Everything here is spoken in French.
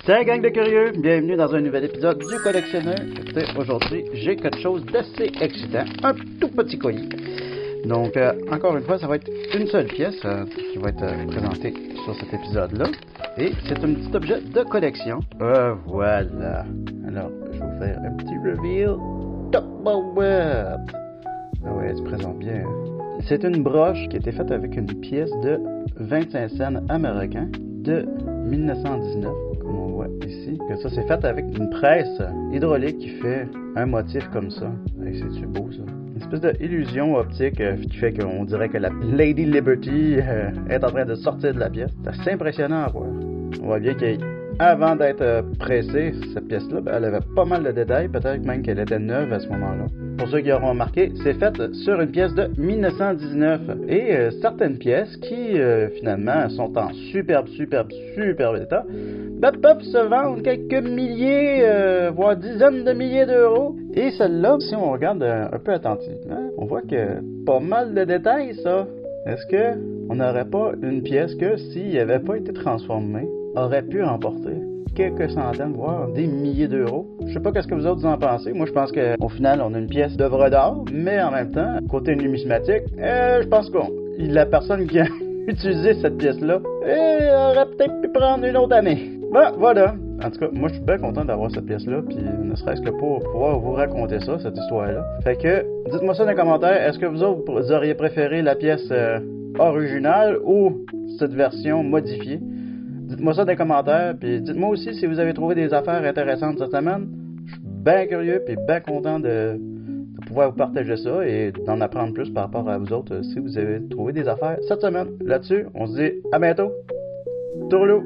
Salut gang de curieux, bienvenue dans un nouvel épisode du collectionneur. Écoutez, aujourd'hui, j'ai quelque chose d'assez excitant, un tout petit colis. Donc, encore une fois, ça va être une seule pièce qui va être présentée sur cet épisode-là. Et c'est un petit objet de collection. Voilà. Alors, je vais vous faire un petit reveal. Top web. Ah ouais, elle se présente bien. C'est une broche qui a été faite avec une pièce de 25 cents américains de 1919. Comme on voit ici, que ça c'est fait avec une presse hydraulique qui fait un motif comme ça. Hey, c'est-tu beau ça? Une espèce d'illusion optique qui fait qu'on dirait que la Lady Liberty est en train de sortir de la pièce. C'est assez impressionnant à voir. On voit bien qu'avant d'être pressée, cette pièce-là, elle avait pas mal de détails, peut-être même qu'elle était neuve à ce moment-là. Pour ceux qui auront remarqué, c'est fait sur une pièce de 1919 et certaines pièces qui finalement sont en superbe état, peuvent se vendre quelques milliers, voire dizaines de milliers d'euros. Et celle-là, si on regarde un peu attentivement, on voit que pas mal de détails ça. Est-ce que on n'aurait pas une pièce que s'il n'avait pas été transformée, aurait pu remporter quelques centaines, voire des milliers d'euros? Je sais pas qu'est-ce que vous autres en pensez. Moi, je pense qu'au final, on a une pièce d'œuvre d'art, mais en même temps, côté numismatique, je pense que la personne qui a utilisé cette pièce-là aurait peut-être pu prendre une autre année. Ben, voilà. En tout cas, moi, je suis bien content d'avoir cette pièce-là, puis ne serait-ce que pour pouvoir vous raconter ça, cette histoire-là. Fait que, dites-moi ça dans les commentaires. Est-ce que vous autres, vous auriez préféré la pièce originale ou cette version modifiée? Dites-moi ça dans les commentaires, puis dites-moi aussi si vous avez trouvé des affaires intéressantes cette semaine. Je suis bien curieux, puis bien content de pouvoir vous partager ça et d'en apprendre plus par rapport à vous autres si vous avez trouvé des affaires cette semaine. Là-dessus, on se dit à bientôt. Tourlou!